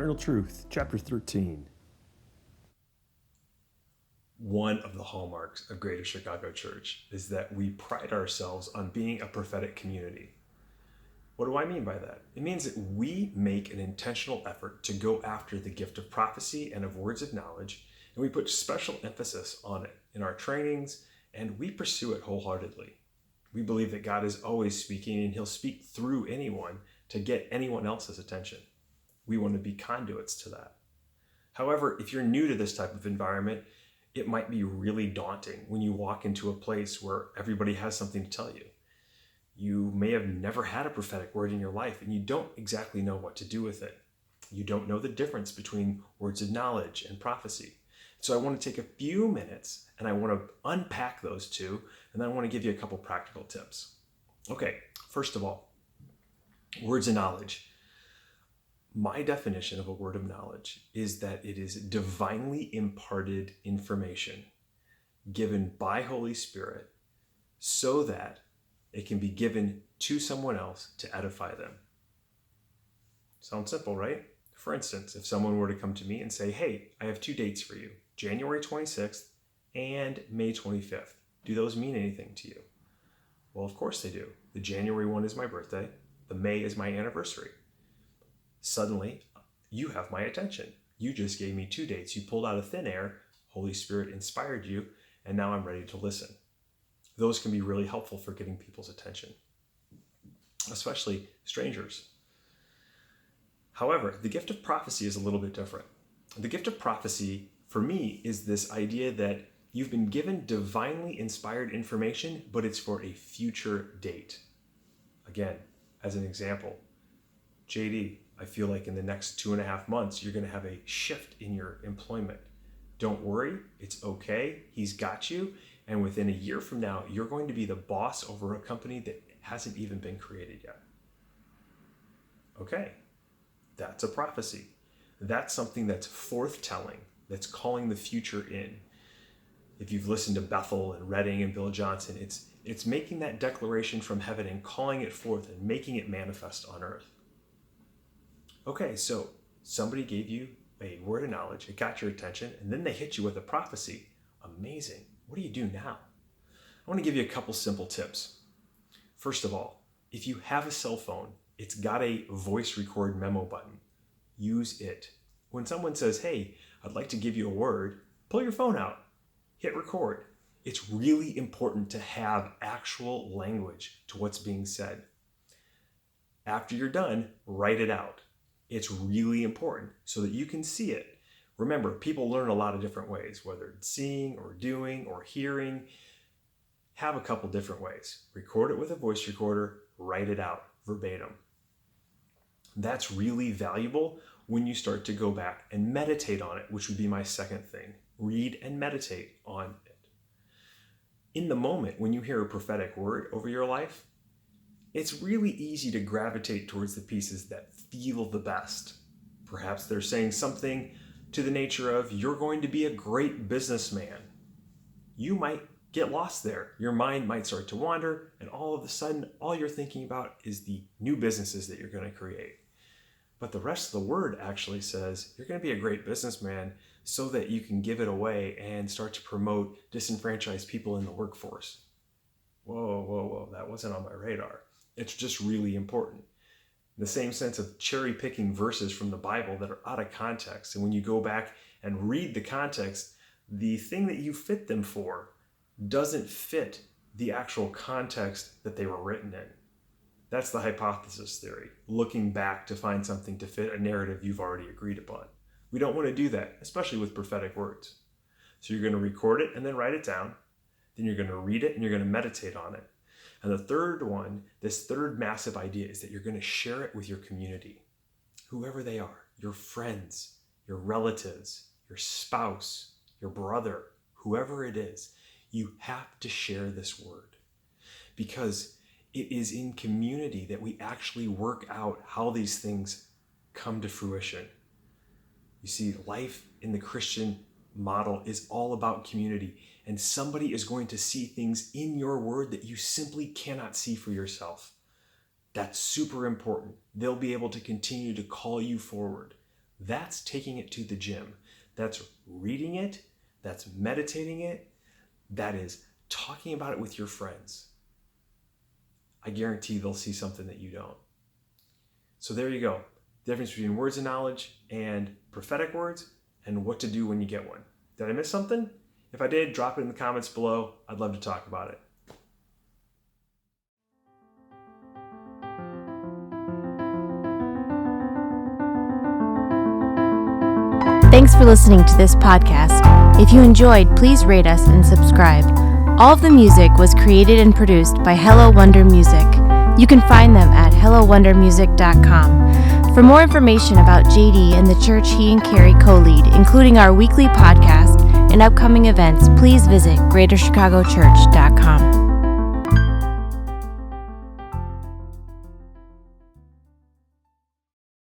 Cardinal Truth, chapter 13. One of the hallmarks of Greater Chicago Church is that we pride ourselves on being a prophetic community. What do I mean by that? It means that we make an intentional effort to go after the gift of prophecy and of words of knowledge, and we put special emphasis on it in our trainings, and we pursue it wholeheartedly. We believe that God is always speaking, and He'll speak through anyone to get anyone else's attention. We want to be conduits to that. However, if you're new to this type of environment, it might be really daunting when you walk into a place where everybody has something to tell you. You may have never had a prophetic word in your life and you don't exactly know what to do with it. You don't know the difference between words of knowledge and prophecy. So I want to take a few minutes and I want to unpack those two, and then I want to give you a couple practical tips. Okay, first of all, words of knowledge. My definition of a word of knowledge is that it is divinely imparted information given by Holy Spirit so that it can be given to someone else to edify them. Sounds simple, right? For instance, if someone were to come to me and say, hey, I have two dates for you, January 26th and May 25th. Do those mean anything to you? Well, of course they do. The January one is my birthday. The May is my anniversary. Suddenly, you have my attention. You just gave me two dates. You pulled out of thin air. Holy Spirit inspired you, and now I'm ready to listen. Those can be really helpful for getting people's attention, especially strangers. However, the gift of prophecy is a little bit different. The gift of prophecy, for me, is this idea that you've been given divinely inspired information, but it's for a future date. Again, as an example, JD, I feel like in the next 2.5 months, you're going to have a shift in your employment. Don't worry, it's okay. He's got you. And within a year from now, you're going to be the boss over a company that hasn't even been created yet. Okay, that's a prophecy. That's something that's forthtelling, that's calling the future in. If you've listened to Bethel and Redding and Bill Johnson, it's making that declaration from heaven and calling it forth and making it manifest on earth. Okay, so somebody gave you a word of knowledge, it got your attention, and then they hit you with a prophecy. Amazing. What do you do now? I want to give you a couple simple tips. First of all, if you have a cell phone, it's got a voice record memo button. Use it. When someone says, hey, I'd like to give you a word, pull your phone out, hit record. It's really important to have actual language to what's being said. After you're done, write it out. It's really important so that you can see it. Remember, people learn a lot of different ways, whether it's seeing or doing or hearing. Have a couple different ways. Record it with a voice recorder, write it out verbatim. That's really valuable when you start to go back and meditate on it, which would be my second thing. Read and meditate on it. In the moment, when you hear a prophetic word over your life, it's really easy to gravitate towards the pieces that feel the best. Perhaps they're saying something to the nature of, you're going to be a great businessman. You might get lost there. Your mind might start to wander, and all of a sudden, all you're thinking about is the new businesses that you're going to create. But the rest of the word actually says, you're going to be a great businessman so that you can give it away and start to promote disenfranchised people in the workforce. Whoa, that wasn't on my radar. It's just really important. In the same sense of cherry picking verses from the Bible that are out of context. And when you go back and read the context, the thing that you fit them for doesn't fit the actual context that they were written in. That's the hypothesis theory, looking back to find something to fit a narrative you've already agreed upon. We don't want to do that, especially with prophetic words. So you're going to record it and then write it down. Then you're going to read it and you're going to meditate on it. And the third one, this third massive idea, is that you're going to share it with your community, whoever they are, your friends, your relatives, your spouse, your brother, whoever it is. You have to share this word because it is in community that we actually work out how these things come to fruition. You see, life in the Christian model is all about community, and somebody is going to see things in your word that you simply cannot see for yourself. That's super important. They'll be able to continue to call you forward. That's taking it to the gym. That's reading it. That's meditating it. That is talking about it with your friends. I guarantee they'll see something that you don't. So there you go. The difference between words of knowledge and prophetic words, and what to do when you get one. Did I miss something? If I did, drop it in the comments below. I'd love to talk about it. Thanks for listening to this podcast. If you enjoyed, please rate us and subscribe. All of the music was created and produced by Hello Wonder Music. You can find them at hellowondermusic.com. For more information about JD and the church he and Carrie co-lead, including our weekly podcast and upcoming events, please visit greaterchicagochurch.com.